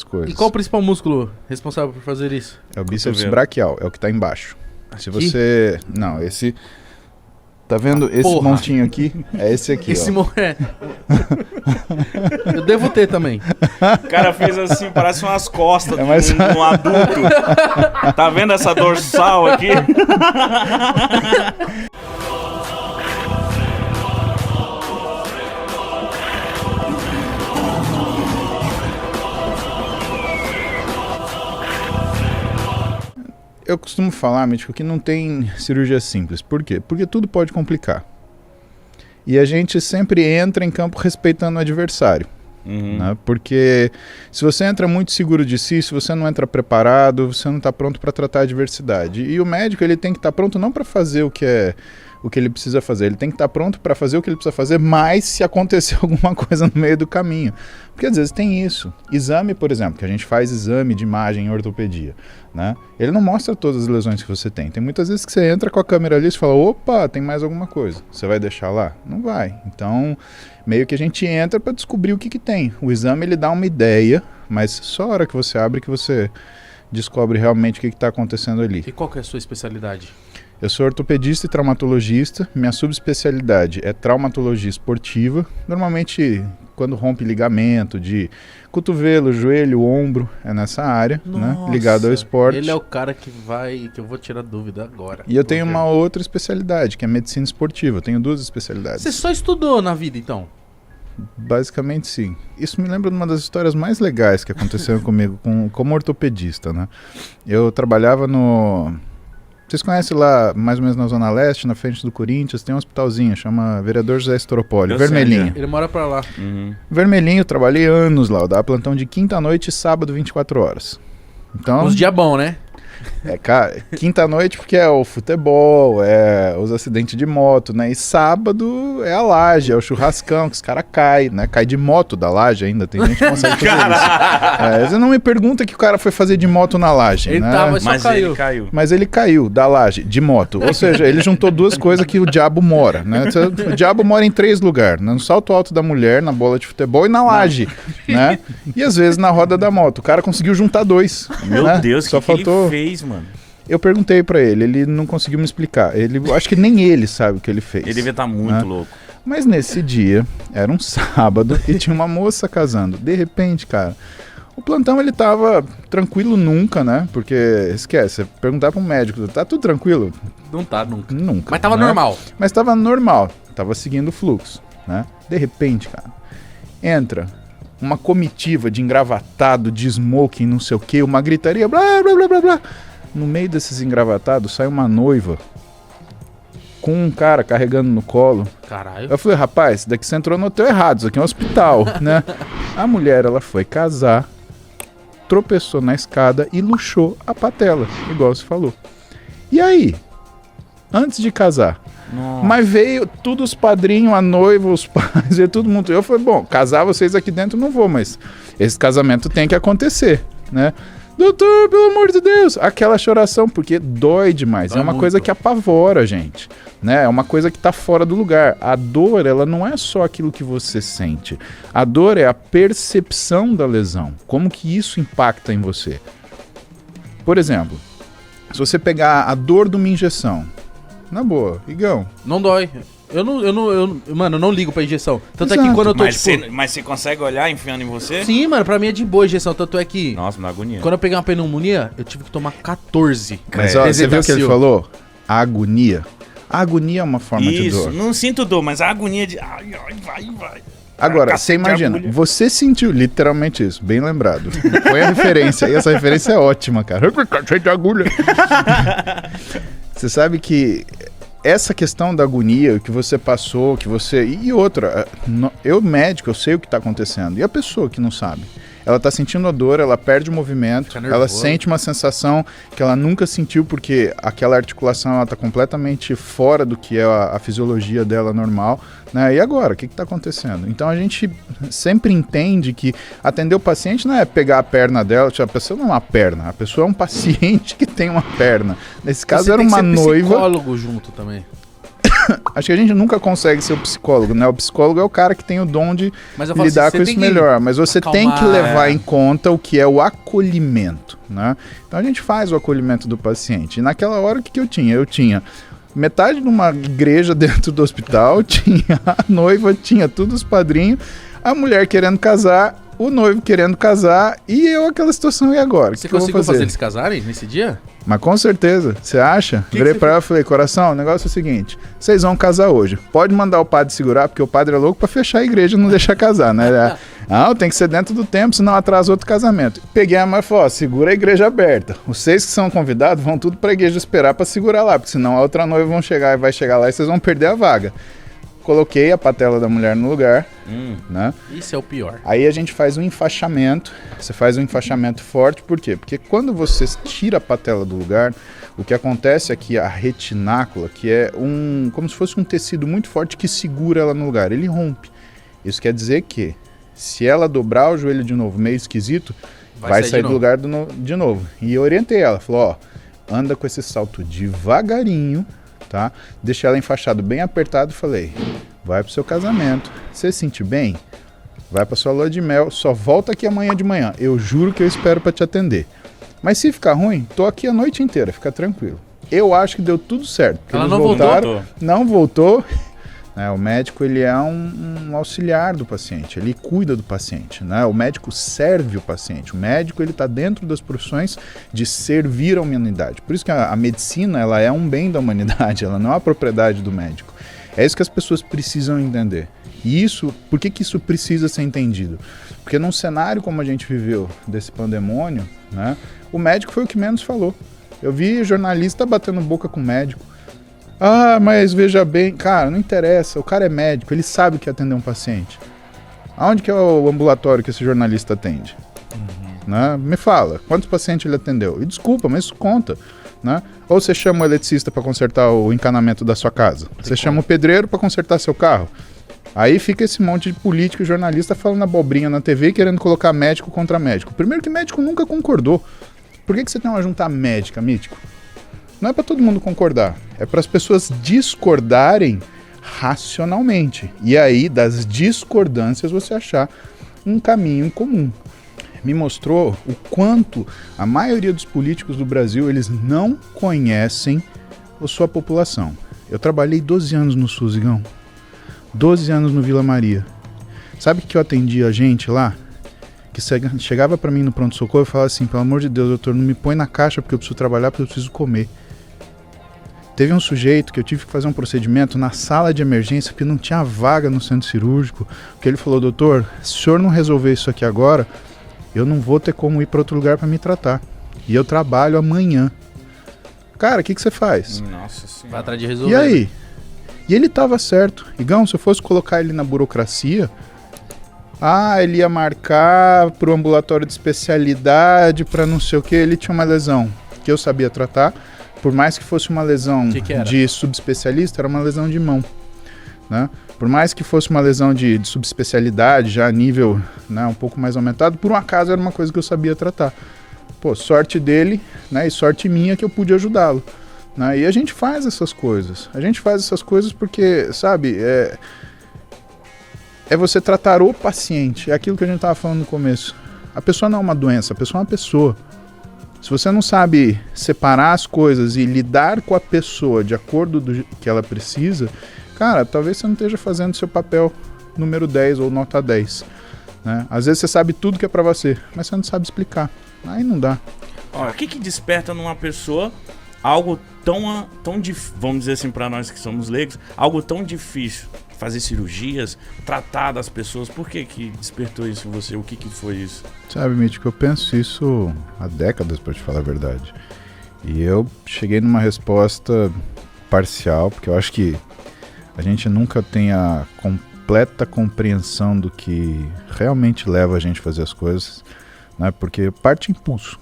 coisas. E qual o principal músculo responsável por fazer isso? É o bíceps braquial, é o que tá embaixo. Aqui? Se você... Não, esse... Tá vendo esse montinho aqui? É esse aqui, esse ó. Eu devo ter também. O cara fez assim, parece umas costas de um adulto. Tá vendo essa dorsal aqui? Eu costumo falar, médico, que não tem cirurgia simples. Por quê? Porque tudo pode complicar. E a gente sempre entra em campo respeitando o adversário. Né? Porque se você entra muito seguro de si, se você não entra preparado, você não está pronto para tratar a adversidade. E o médico ele tem que estar pronto não para fazer o que ele precisa fazer, ele tem que estar pronto para fazer o que ele precisa fazer, mas se acontecer alguma coisa no meio do caminho. Porque às vezes tem isso. Exame, por exemplo, que a gente faz exame de imagem em ortopedia, né? Ele não mostra todas as lesões que você tem. Tem muitas vezes que você entra com a câmera ali e fala, opa, tem mais alguma coisa. Você vai deixar lá? Não vai. Então, meio que a gente entra para descobrir o que tem. O exame ele dá uma ideia, mas só a hora que você abre que você descobre realmente o que está acontecendo ali. E qual que é a sua especialidade? Eu sou ortopedista e traumatologista. Minha subespecialidade é traumatologia esportiva. Normalmente, quando rompe ligamento de cotovelo, joelho, ombro, é nessa área, né, ligado ao esporte. Ele é o cara que eu vou tirar dúvida agora. E eu tenho uma outra especialidade, que é medicina esportiva. Eu tenho duas especialidades. Você só estudou na vida, então? Basicamente, sim. Isso me lembra de uma das histórias mais legais que aconteceram comigo como ortopedista, né? Eu trabalhava no... Vocês conhecem lá, mais ou menos na Zona Leste, na frente do Corinthians, tem um hospitalzinho, chama Vereador José Estropoli, vermelhinho. Ele mora pra lá. Vermelhinho, trabalhei anos lá, eu dava plantão de quinta à noite e sábado, 24 horas. Então, uns dias bons, né? Cara, quinta-noite porque é o futebol, é os acidentes de moto, né? E sábado é a laje, é o churrascão, que os caras caem, né? Cai de moto da laje ainda, tem gente que consegue fazer isso. Você não me pergunta que o cara foi fazer de moto na laje, ele né? Mas ele caiu. Mas ele caiu da laje, de moto. Ou seja, ele juntou duas coisas que o diabo mora, né? O diabo mora em 3 lugares, né? No salto alto da mulher, na bola de futebol e na laje, né? E às vezes na roda da moto. O cara conseguiu juntar 2. Meu né? Deus, só faltou... ele fez, mano? Eu perguntei pra ele, ele não conseguiu me explicar. Acho que nem ele sabe o que ele fez. Ele devia estar muito louco. Mas nesse dia, era um sábado e tinha uma moça casando. De repente, cara, o plantão ele tava tranquilo nunca, né? Porque, esquece, perguntar pra um médico, tá tudo tranquilo? Não tá, nunca. Nunca. Mas tava normal. Mas tava normal, tava seguindo o fluxo, né? De repente, cara, entra uma comitiva de engravatado, de smoking, não sei o que, uma gritaria, blá, blá, blá, blá, blá. No meio desses engravatados, sai uma noiva com um cara carregando no colo. Caralho. Eu falei, rapaz, daqui você entrou no hotel errado, isso aqui é um hospital, né? A mulher, ela foi casar, tropeçou na escada e luxou a patela, igual você falou. E aí? Antes de casar. Nossa. Mas veio todos os padrinhos, a noiva, os pais, veio todo mundo. Eu falei, bom, casar vocês aqui dentro não vou, mas esse casamento tem que acontecer, né? Doutor, pelo amor de Deus! Aquela choração, porque dói demais. Dói é uma muito. coisa que apavora a gente, né? É uma coisa que tá fora do lugar. A dor, ela não é só aquilo que você sente. A dor é a percepção da lesão. Como que isso impacta em você? Por exemplo, se você pegar a dor de uma injeção, na boa, Igão. Não dói. Mano, eu não ligo pra injeção. Tanto Exato. é que quando eu tô, Mas você consegue olhar enfiando em você? Sim, mano, pra mim é de boa a injeção. Tanto é que Nossa, me dá agonia. quando eu peguei uma pneumonia, eu tive que tomar 14. Mas ó, você viu o que ele falou? A agonia. A agonia é uma forma de dor. Isso, não sinto dor, mas a agonia de... Ai, vai. Agora, você imagina, você sentiu literalmente isso, bem lembrado. Põe a referência aí, essa referência é ótima, cara. Cheio de agulha. Você sabe que essa questão da agonia, o que você passou, que você... E outra, eu médico, eu sei o que está acontecendo. E a pessoa que não sabe? Ela está sentindo a dor, ela perde o movimento, ela sente uma sensação que ela nunca sentiu porque aquela articulação está completamente fora do que é a fisiologia dela normal, né? E agora, o que está acontecendo? Então a gente sempre entende que atender o paciente não é pegar a perna dela, a pessoa não é uma perna, a pessoa é um paciente que tem uma perna. Nesse caso você era tem uma que ser noiva. psicólogo junto também. Acho que a gente nunca consegue ser o psicólogo, né? O psicólogo é o cara que tem o dom de lidar com isso melhor. Mas você tem que levar em conta o que é o acolhimento, né? Então a gente faz o acolhimento do paciente. E naquela hora, o que eu tinha? Eu tinha metade de uma igreja dentro do hospital, tinha a noiva, tinha todos os padrinhos, a mulher querendo casar, o noivo querendo casar e eu aquela situação, e agora? Você conseguiu fazer eles casarem nesse dia? Mas com certeza, você acha? Virei pra ela e falei, coração, o negócio é o seguinte, vocês vão casar hoje, pode mandar o padre segurar, porque o padre é louco pra fechar a igreja e não deixar casar, né? Não, tem que ser dentro do tempo, senão atrasa outro casamento. Peguei a mãe e falei, ó, segura a igreja aberta. Os 6 que são convidados vão tudo pra igreja esperar pra segurar lá, porque senão a outra noiva vai chegar lá e vocês vão perder a vaga. Coloquei a patela da mulher no lugar, né? Isso é o pior. Aí a gente faz um enfaixamento. Você faz um enfaixamento forte, por quê? Porque quando você tira a patela do lugar, o que acontece é que a retinácula, que é como se fosse um tecido muito forte que segura ela no lugar, ele rompe. Isso quer dizer que, se ela dobrar o joelho de novo, meio esquisito, vai sair do lugar de novo. E eu orientei ela, falou, ó, anda com esse salto devagarinho, tá? Deixei ela enfaixado bem apertado e falei, vai pro seu casamento, você se sentir bem, vai pra sua lua de mel, só volta aqui amanhã de manhã, eu juro que eu espero pra te atender. Mas se ficar ruim, tô aqui a noite inteira, fica tranquilo. Eu acho que deu tudo certo. Ela não voltou? Não voltou. O médico, ele é um auxiliar do paciente, ele cuida do paciente, né? O médico serve o paciente, o médico, ele está dentro das profissões de servir a humanidade. Por isso que a medicina, ela é um bem da humanidade, ela não é a propriedade do médico. É isso que as pessoas precisam entender. E isso, por que isso precisa ser entendido? Porque num cenário como a gente viveu desse pandemônio, né, o médico foi o que menos falou. Eu vi jornalista batendo boca com o médico. Ah, mas veja bem, cara, não interessa, o cara é médico, ele sabe o que é atender um paciente. Aonde que é o ambulatório que esse jornalista atende? Né? Me fala, quantos pacientes ele atendeu? E desculpa, mas isso conta. Né? Ou você chama o eletricista para consertar o encanamento da sua casa, você chama o pedreiro para consertar seu carro. Aí fica esse monte de político e jornalista falando abobrinha na TV, querendo colocar médico contra médico. Primeiro que médico nunca concordou. Por que você tem uma junta médica, Mítico? Não é para todo mundo concordar, é para as pessoas discordarem racionalmente. E aí, das discordâncias, você achar um caminho comum. Me mostrou o quanto a maioria dos políticos do Brasil, eles não conhecem a sua população. Eu trabalhei 12 anos no SUS, Igão. 12 anos no Vila Maria. Sabe que eu atendia a gente lá? Que chegava para mim no pronto-socorro e falava assim, pelo amor de Deus, doutor, não me põe na caixa porque eu preciso trabalhar, porque eu preciso comer. Teve um sujeito que eu tive que fazer um procedimento na sala de emergência porque não tinha vaga no centro cirúrgico, que ele falou, doutor, se o senhor não resolver isso aqui agora, eu não vou ter como ir para outro lugar para me tratar. E eu trabalho amanhã. Cara, o que você faz? Nossa Senhora. Vai atrás de resolver. E aí? E ele tava certo. Igão, se eu fosse colocar ele na burocracia, ele ia marcar pro ambulatório de especialidade, para não sei o que, ele tinha uma lesão que eu sabia tratar. Por mais que fosse uma lesão de subespecialista, era uma lesão de mão, né? Por mais que fosse uma lesão de subespecialidade, já a nível, né, um pouco mais aumentado, por um acaso era uma coisa que eu sabia tratar. Pô, sorte dele, né, e sorte minha que eu pude ajudá-lo, né? E a gente faz essas coisas. A gente faz essas coisas porque, sabe, é você tratar o paciente. É aquilo que a gente estava falando no começo. A pessoa não é uma doença, a pessoa é uma pessoa. Se você não sabe separar as coisas e lidar com a pessoa de acordo do que ela precisa, cara, talvez você não esteja fazendo seu papel número 10 ou nota 10. Né? Às vezes você sabe tudo que é pra você, mas você não sabe explicar. Aí não dá. O que desperta numa pessoa algo tão difícil, vamos dizer assim pra nós que somos leigos, algo tão difícil? Fazer cirurgias, tratar das pessoas. Por que despertou isso em você? O que foi isso? Sabe, Mítico, eu penso isso há décadas, pra te falar a verdade. E eu cheguei numa resposta parcial, porque eu acho que a gente nunca tem a completa compreensão do que realmente leva a gente a fazer as coisas, né? Porque parte impulso.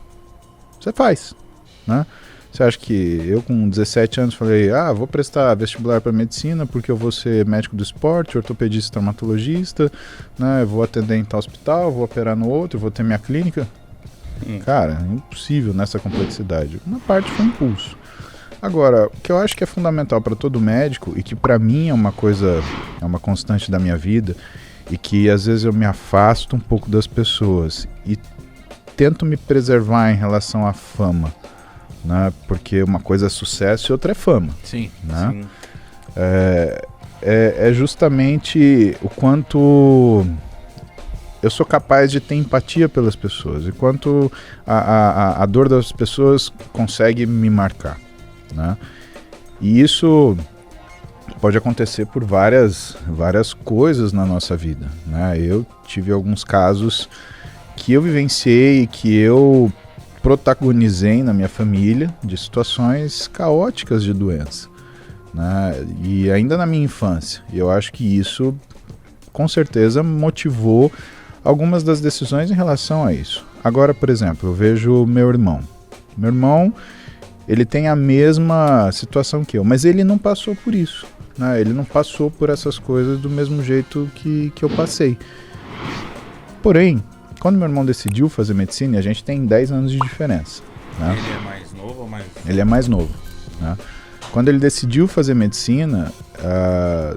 Você faz, né? Você acha que eu com 17 anos falei, vou prestar vestibular para medicina porque eu vou ser médico do esporte, ortopedista, traumatologista, né? Eu vou atender em tal hospital, vou operar no outro, vou ter minha clínica. Cara, é impossível nessa complexidade. Uma parte foi impulso. Agora, o que eu acho que é fundamental para todo médico, e que para mim é uma coisa, é uma constante da minha vida, e que às vezes eu me afasto um pouco das pessoas e tento me preservar em relação à fama, né? Porque uma coisa é sucesso e outra é fama. Sim. Né? Sim. É justamente o quanto eu sou capaz de ter empatia pelas pessoas, e quanto a dor das pessoas consegue me marcar, né? E isso pode acontecer por várias coisas na nossa vida, né? Eu tive alguns casos que eu vivenciei, que eu protagonizei na minha família, de situações caóticas de doença, né? E ainda na minha infância. E eu acho que isso, com certeza, motivou algumas das decisões em relação a isso. Agora, por exemplo, eu vejo meu irmão. Meu irmão, ele tem a mesma situação que eu, mas ele não passou por isso, né? Ele não passou por essas coisas do mesmo jeito que eu passei. Porém, quando meu irmão decidiu fazer medicina, a gente tem 10 anos de diferença, né? Ele é mais novo ou mais... Ele é mais novo, né? Quando ele decidiu fazer medicina,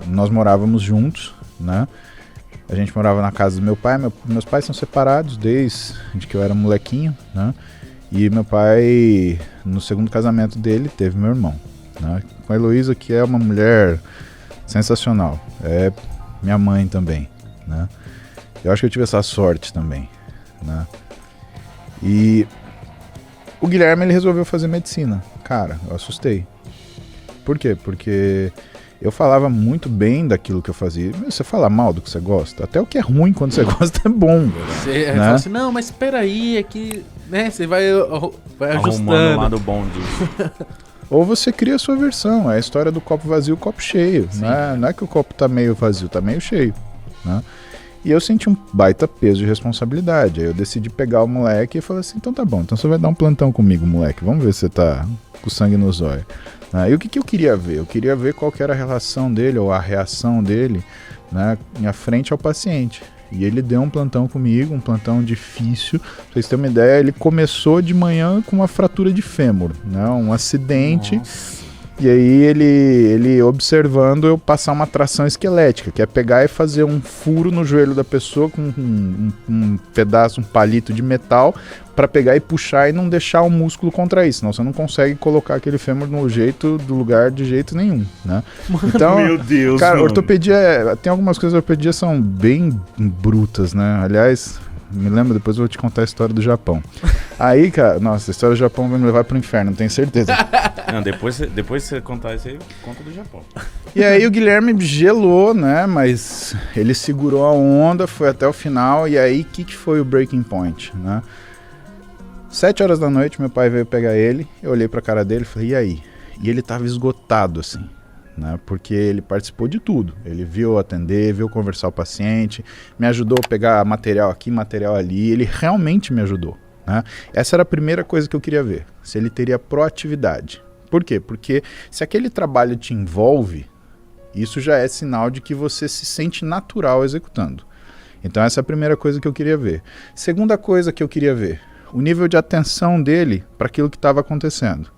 nós morávamos juntos, né? A gente morava na casa do meu pai. Meus pais são separados desde que eu era molequinho, né? E meu pai, no segundo casamento dele, teve meu irmão, né? Com a Heloísa, que é uma mulher sensacional. É minha mãe também, né? Eu acho que eu tive essa sorte também, né? E o Guilherme, ele resolveu fazer medicina. Cara, eu assustei. Por quê? Porque eu falava muito bem daquilo que eu fazia. Você fala mal do que você gosta, até o que é ruim quando você gosta é bom. Você né? fala assim, não, mas espera aí, é que, né, você vai ajustando. Arrumando o lado bom disso. Ou você cria a sua versão. É a história do copo vazio e copo cheio, né? Não é que o copo tá meio vazio, tá meio cheio, né? E eu senti um baita peso de responsabilidade. Aí eu decidi pegar o moleque e falei assim, então tá bom, então você vai dar um plantão comigo, moleque. Vamos ver se você tá com sangue nos olhos. E o que eu queria ver? Eu queria ver qual que era a relação dele, ou a reação dele, né, em frente ao paciente. E ele deu um plantão comigo, um plantão difícil. Pra vocês terem uma ideia, ele começou de manhã com uma fratura de fêmur, né, um acidente. Nossa. E aí ele observando eu passar uma tração esquelética, que é pegar e fazer um furo no joelho da pessoa com um pedaço, um palito de metal, para pegar e puxar e não deixar o músculo contrair, senão você não consegue colocar aquele fêmur no jeito do lugar de jeito nenhum, né? Então, meu Deus, cara, mano. ortopedia, tem algumas coisas da ortopedia são bem brutas, né? Aliás, me lembra, depois eu vou te contar a história do Japão. Aí, cara, nossa, a história do Japão vai me levar pro inferno, tenho certeza. Não, depois você contar isso aí, conta do Japão. E aí o Guilherme gelou, né? Mas ele segurou a onda, foi até o final. E aí, o que foi o breaking point, né? 7 horas da noite, meu pai veio pegar ele. Eu olhei pra cara dele e falei, e aí? E ele tava esgotado, assim, né? Porque ele participou de tudo. Ele viu atender, viu conversar com o paciente, me ajudou a pegar material aqui, material ali. Ele realmente me ajudou, né? Essa era a primeira coisa que eu queria ver. Se ele teria proatividade. Por quê? Porque se aquele trabalho te envolve, isso já é sinal de que você se sente natural executando. Então essa é a primeira coisa que eu queria ver. Segunda coisa que eu queria ver, o nível de atenção dele para aquilo que estava acontecendo.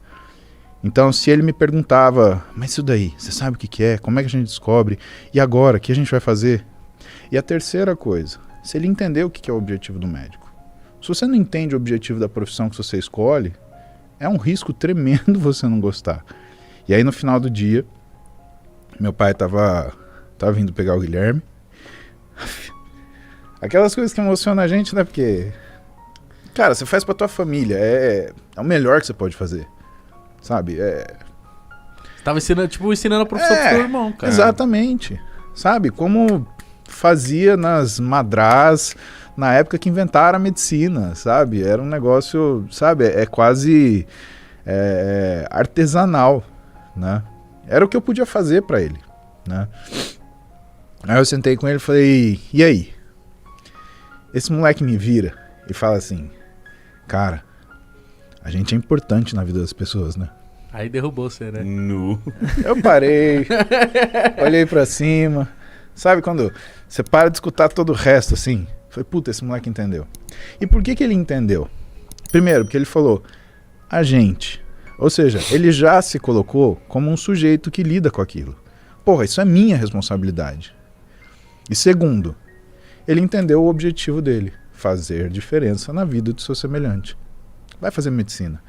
Então se ele me perguntava, mas isso daí, você sabe o que é? Como é que a gente descobre? E agora, o que a gente vai fazer? E a terceira coisa, se ele entender o que é o objetivo do médico. Se você não entende o objetivo da profissão que você escolhe, é um risco tremendo você não gostar. E aí no final do dia, meu pai tava vindo pegar o Guilherme. Aquelas coisas que emocionam a gente, né? Porque, cara, você faz pra tua família. É o melhor que você pode fazer. Sabe? Tava ensinando a profissão pro seu irmão, cara. Exatamente. Sabe? Como fazia nas madrás na época que inventaram a medicina, sabe? Era um negócio, sabe? É quase artesanal, né? Era o que eu podia fazer pra ele, né? Aí eu sentei com ele e falei, e aí? Esse moleque me vira e fala assim, cara, a gente é importante na vida das pessoas, né? Aí derrubou você, né? Nu. Eu parei, olhei pra cima, sabe quando você para de escutar todo o resto assim? Falei, puta, esse moleque entendeu. E por que ele entendeu? Primeiro, porque ele falou, a gente, Ou seja, ele já se colocou como um sujeito que lida com aquilo. Porra, isso é minha responsabilidade. E segundo, ele entendeu o objetivo dele, fazer diferença na vida do seu semelhante. Vai fazer medicina.